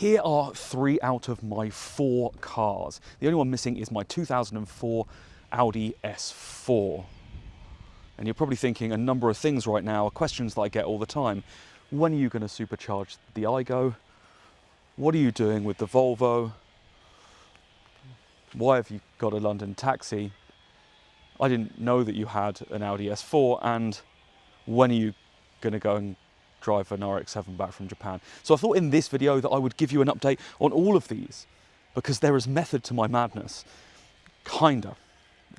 here are 3 out of my 4 cars. The only one missing is my 2004 Audi S4. And you're probably thinking a number of things right now, questions that I get all the time. When are you going to supercharge the Aygo? What are you doing with the Volvo? Why have you got a London taxi? I didn't know that you had an Audi S4, and when are you going to go and drive an RX-7 back from Japan? So I thought in this video that I would give you an update on all of these, because there is method to my madness. Kinda.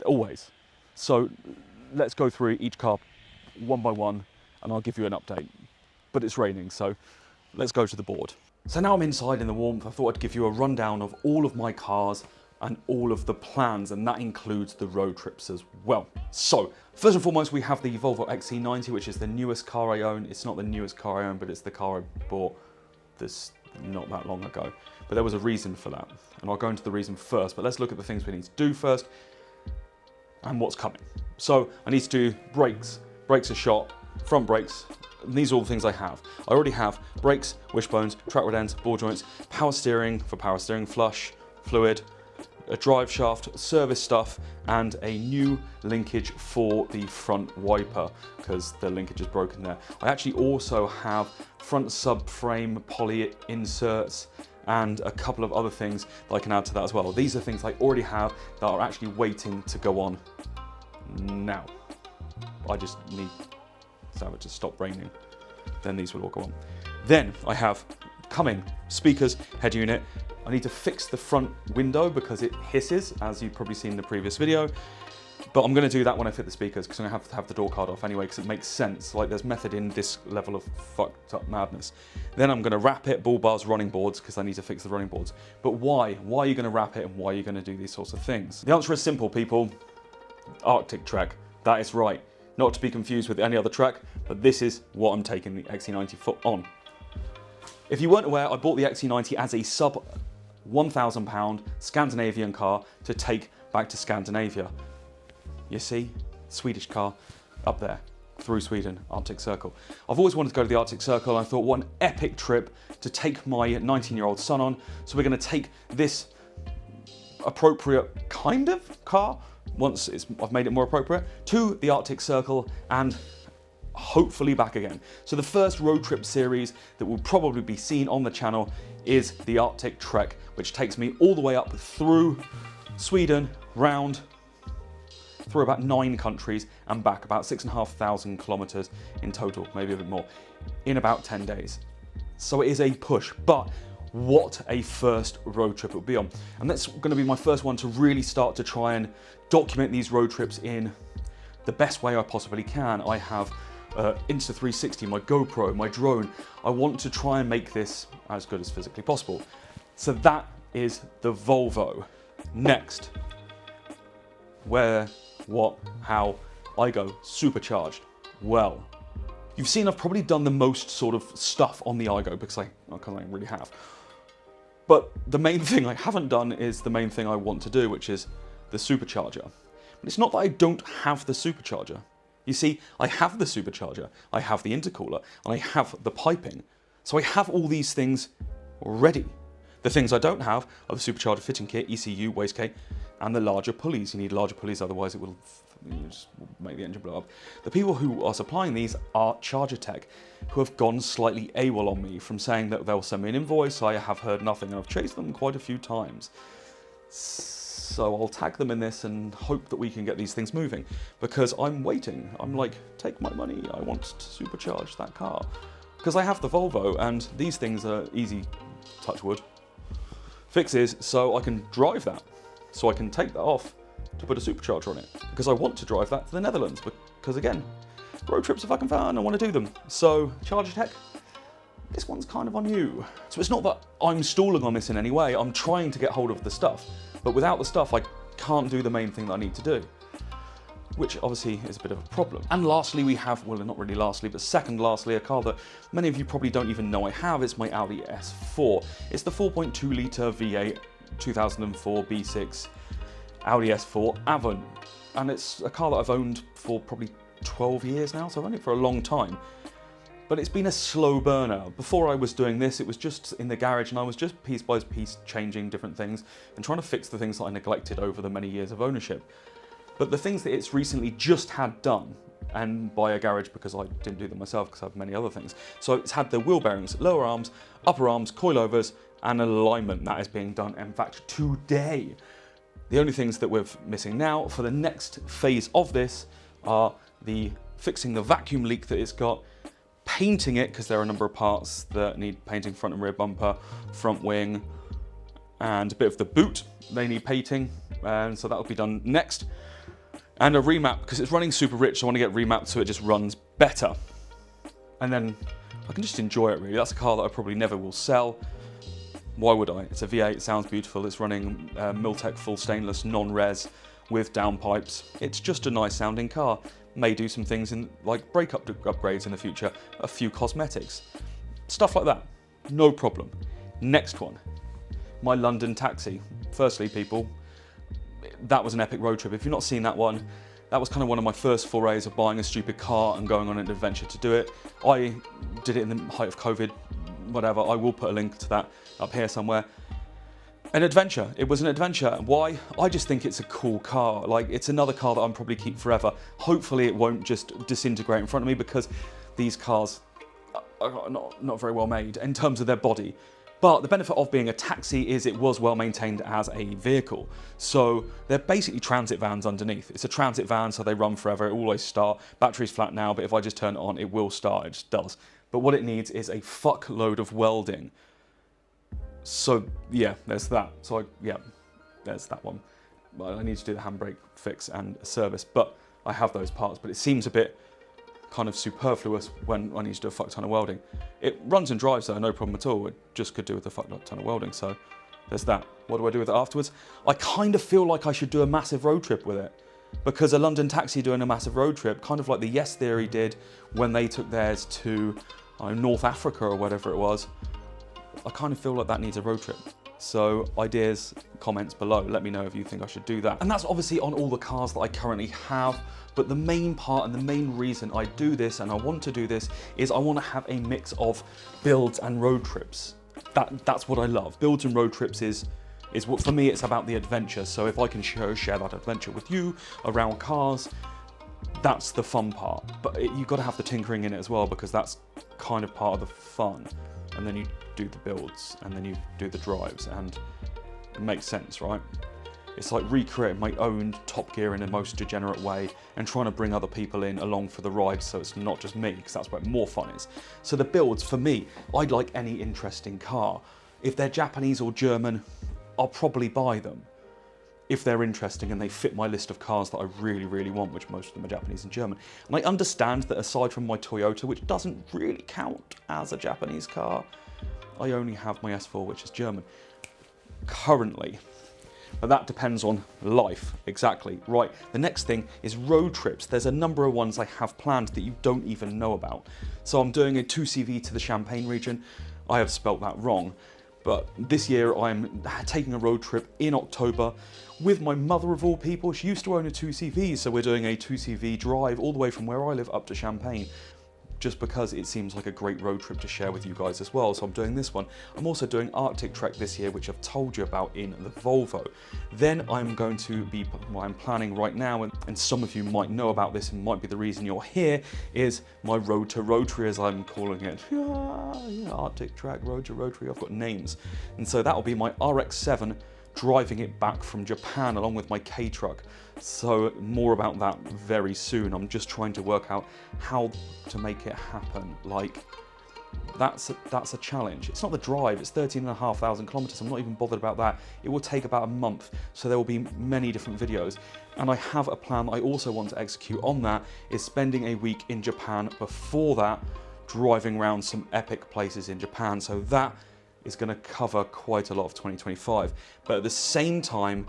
Always. So let's go through each car one by one and I'll give you an update. But it's raining, so let's go to the board. So now I'm inside in the warmth, I thought I'd give you a rundown of all of my cars and all of the plans, and that includes the road trips as well. So first and foremost, we have the Volvo XC90, which is the newest car I own. It's not the newest car I own, but it's the car I bought this not that long ago. But there was a reason for that, and I'll go into the reason first, but let's look at the things we need to do first and what's coming. So I need to do brakes. Brakes are shot, front brakes. And these are all the things I have. I already have brakes, wishbones, track rod ends, ball joints, power steering for power steering flush, fluid, a drive shaft, service stuff, and a new linkage for the front wiper because the linkage is broken there. I actually also have front subframe poly inserts and a couple of other things that I can add to that as well. These are things I already have that are actually waiting to go on now. I just need to have it to stop raining. Then these will all go on. Then I have coming speakers, head unit. I need to fix the front window because it hisses, as you've probably seen in the previous video. But I'm going to do that when I fit the speakers because I'm going to have the door card off anyway because it makes sense. Like, there's method in this level of fucked up madness. Then I'm going to wrap it, bull bars, running boards, because I need to fix the running boards. But why? Why are you going to wrap it and why are you going to do these sorts of things? The answer is simple, people. Arctic track. That is right. Not to be confused with any other track, but this is what I'm taking the XC90 foot on. If you weren't aware, I bought the XC90 as a sub £1,000 Scandinavian car to take back to Scandinavia. You see, Swedish car up there through Sweden, Arctic Circle. I've always wanted to go to the Arctic Circle and I thought, what an epic trip to take my 19-year-old son on. So we're going to take this appropriate kind of car, once I've made it more appropriate, to the Arctic Circle and hopefully back again. So the first road trip series that will probably be seen on the channel is the Arctic Trek, which takes me all the way up through Sweden, round through about 9 countries and back, about 6,500 kilometers in total, maybe a bit more, in about 10 days. So it is a push, but what a first road trip it will be on. And that's going to be my first one to really start to try and document these road trips in the best way I possibly can. I have Insta360, my GoPro, my drone. I want to try and make this as good as physically possible. So that is the Volvo. Next, where, what, how, Aygo supercharged. Well, you've seen I've probably done the most sort of stuff on the Aygo because I really have. But the main thing I haven't done is the main thing I want to do, which is the supercharger. But it's not that I don't have the supercharger. You see, I have the supercharger, I have the intercooler, and I have the piping. So I have all these things ready. The things I don't have are the supercharger fitting kit, ECU, wastegate, and the larger pulleys. You need larger pulleys, otherwise it will just make the engine blow up. The people who are supplying these are Charger Tech, who have gone slightly AWOL on me from saying that they'll send me an invoice. I have heard nothing, and I've chased them quite a few times. So I'll tag them in this and hope that we can get these things moving, because I'm waiting. I'm like, take my money, I want to supercharge that car. Because I have the Volvo, and these things are easy, touch wood, fixes, so I can drive that. So I can take that off to put a supercharger on it, because I want to drive that to the Netherlands, because again, road trips are fucking fun, I want to do them. So Charger Tech, this one's kind of on you. So it's not that I'm stalling on this in any way, I'm trying to get hold of the stuff. But without the stuff, I can't do the main thing that I need to do, which obviously is a bit of a problem. And lastly, we have, well, not really lastly, but second lastly, a car that many of you probably don't even know I have. It's my Audi S4. It's the 4.2 litre V8 2004 B6 Audi S4 Avon. And it's a car that I've owned for probably 12 years now, so I've owned it for a long time. But but it's been a slow burner. Before I was doing this, it was just in the garage and I was just piece by piece changing different things and trying to fix the things that I neglected over the many years of ownership. But the things that it's recently just had done, and by a garage because I didn't do them myself because I have many other things. So it's had the wheel bearings, lower arms, upper arms, coilovers, and alignment. That is being done, in fact, today. The only things that we're missing now for the next phase of this are fixing the vacuum leak that it's got, painting it, because there are a number of parts that need painting, front and rear bumper, front wing, and a bit of the boot, they need painting, and so that'll be done next. And a remap, because it's running super rich, so I want to get remapped so it just runs better. And then I can just enjoy it really. That's a car that I probably never will sell. Why would I? It's a V8, it sounds beautiful, it's running Miltech full stainless non-res with downpipes. It's just a nice sounding car. May do some things in like brake upgrades in the future, a few cosmetics, stuff like that, no problem. Next one, my London taxi. Firstly, people, that was an epic road trip. If you've not seen that one, that was kind of one of my first forays of buying a stupid car and going on an adventure to do it. I did it in the height of COVID, whatever. I will put a link to that up here somewhere. An adventure. It was an adventure. Why? I just think it's a cool car. Like, it's another car that I'll probably keep forever. Hopefully it won't just disintegrate in front of me, because these cars are not very well made in terms of their body. But the benefit of being a taxi is it was well maintained as a vehicle. So they're basically transit vans underneath. It's a transit van, so they run forever. It will always start. Battery's flat now, but if I just turn it on, it will start. It just does. But what it needs is a fuckload of welding. So yeah, there's that. So yeah, there's that one. I need to do the handbrake fix and a service, but I have those parts. But it seems a bit kind of superfluous when I need to do a fuck ton of welding. It runs and drives though, no problem at all. It just could do with a fuck ton of welding. So there's that. What do I do with it afterwards? I kind of feel like I should do a massive road trip with it, because a London taxi doing a massive road trip, kind of like the Yes Theory did when they took theirs to North Africa or whatever it was. I kind of feel like that needs a road trip. So ideas, comments below, let me know if you think I should do that. And that's obviously on all the cars that I currently have, but the main part and the main reason I do this and I want to do this is I want to have a mix of builds and road trips. That's what I love. Builds and road trips is what, for me, it's about the adventure. So if I can share that adventure with you around cars, that's the fun part. But you've got to have the tinkering in it as well, because that's kind of part of the fun. And then you do the builds, and then you do the drives, and it makes sense, right? It's like recreating my own Top Gear in the most degenerate way and trying to bring other people in along for the ride, so it's not just me, because that's where more fun is. So the builds, for me, I'd like any interesting car. If they're Japanese or German, I'll probably buy them. If they're interesting and they fit my list of cars that I really, really want, which most of them are Japanese and German. And I understand that aside from my Toyota, which doesn't really count as a Japanese car, I only have my S4, which is German, currently. But that depends on life, exactly. Right, the next thing is road trips. There's a number of ones I have planned that you don't even know about. So I'm doing a 2CV to the Champagne region. I have spelt that wrong. But this year I'm taking a road trip in October with my mother of all people. She used to own a 2CV, so we're doing a 2CV drive all the way from where I live up to Champagne, just because it seems like a great road trip to share with you guys as well. So I'm doing this one. I'm also doing Arctic Trek this year, which I've told you about in the Volvo. Then I'm going to be, what I'm planning right now, and some of you might know about this and might be the reason you're here, is my Road to Rotary, as I'm calling it. Yeah, Arctic Trek, Road to Rotary, I've got names. And so that'll be my RX-7 driving it back from Japan along with my K-Truck. So more about that very soon. I'm just trying to work out how to make it happen. Like, that's a challenge. It's not the drive, it's 13,500 kilometers. I'm not even bothered about that. It will take about a month, so there will be many different videos. And I have a plan that I also want to execute on that, is spending a week in Japan before that, driving around some epic places in Japan. So that is going to cover quite a lot of 2025. But at the same time,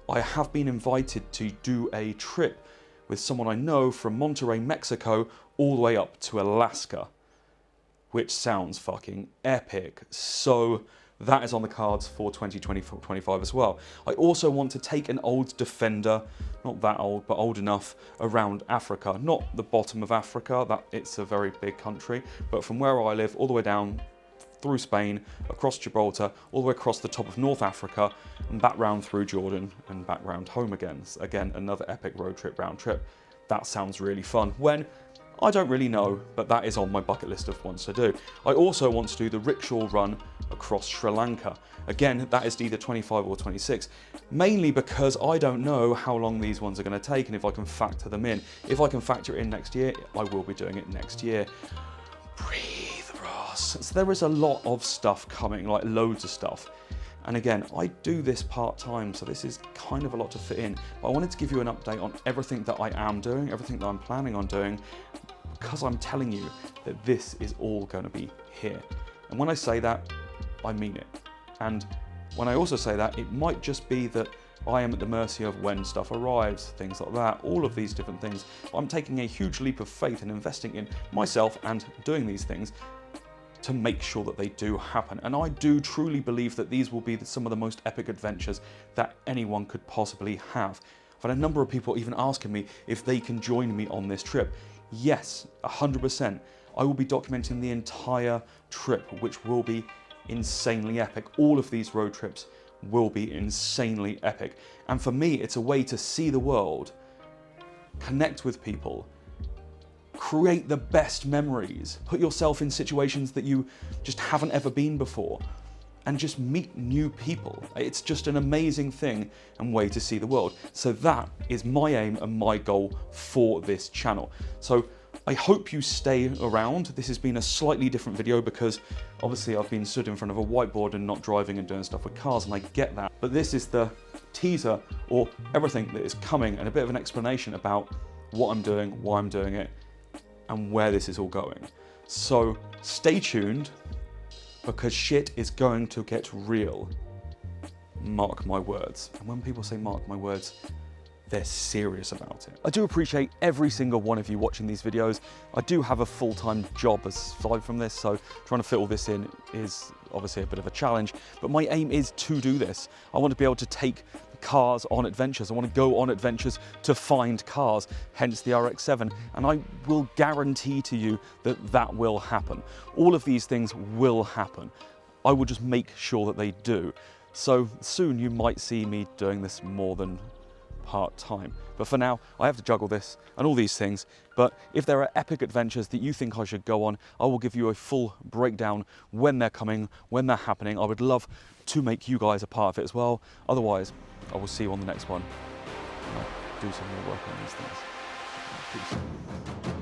I have been invited to do a trip with someone I know from Monterrey, Mexico, all the way up to Alaska, which sounds fucking epic. So That is on the cards for 2024-25 as well. I also want to take an old Defender, not that old, but old enough, around Africa. Not the bottom of Africa, that it's a very big country, but from where I live all the way down through Spain, across Gibraltar, all the way across the top of North Africa, and back round through Jordan and back round home again. So again, another epic road trip, round trip. That sounds really fun. When? I don't really know, but that is on my bucket list of ones to do. I also want to do the rickshaw run across Sri Lanka. Again, that is either 25 or 26, mainly because I don't know how long these ones are going to take and if I can factor them in. If I can factor it in next year, I will be doing it next year. Breathe, Ross. So there is a lot of stuff coming, like loads of stuff. And again, I do this part-time, so this is kind of a lot to fit in. But I wanted to give you an update on everything that I am doing, everything that I'm planning on doing, because I'm telling you that this is all going to be here. And when I say that, I mean it. And when I also say that, it might just be that I am at the mercy of when stuff arrives, things like that, all of these different things. I'm taking a huge leap of faith and investing in myself and doing these things to make sure that they do happen. And I do truly believe that these will be some of the most epic adventures that anyone could possibly have. I've had a number of people even asking me if they can join me on this trip. Yes, 100%. I will be documenting the entire trip, which will be insanely epic. All of these road trips will be insanely epic. And for me, it's a way to see the world, connect with people, create the best memories, put yourself in situations that you just haven't ever been before, and just meet new people. It's just an amazing thing and way to see the world. So that is my aim and my goal for this channel. So I hope you stay around. This has been a slightly different video because obviously I've been stood in front of a whiteboard and not driving and doing stuff with cars, and I get that. But this is the teaser or everything that is coming and a bit of an explanation about what I'm doing, why I'm doing it, and where this is all going. So stay tuned, because shit is going to get real. Mark my words. And when people say mark my words, they're serious about it. I do appreciate every single one of you watching these videos. I do have a full-time job aside from this, so trying to fit all this in is obviously a bit of a challenge, but my aim is to do this. I want to be able to take cars on adventures. I want to go on adventures to find cars, hence the RX-7, and I will guarantee to you that that will happen. All of these things will happen. I will just make sure that they do. So soon you might see me doing this more than part-time. But for now, I have to juggle this and all these things. But if there are epic adventures that you think I should go on, I will give you a full breakdown when they're coming, when they're happening. I would love to make you guys a part of it as well. Otherwise, I will see you on the next one. I'll do some more work on these things. Peace.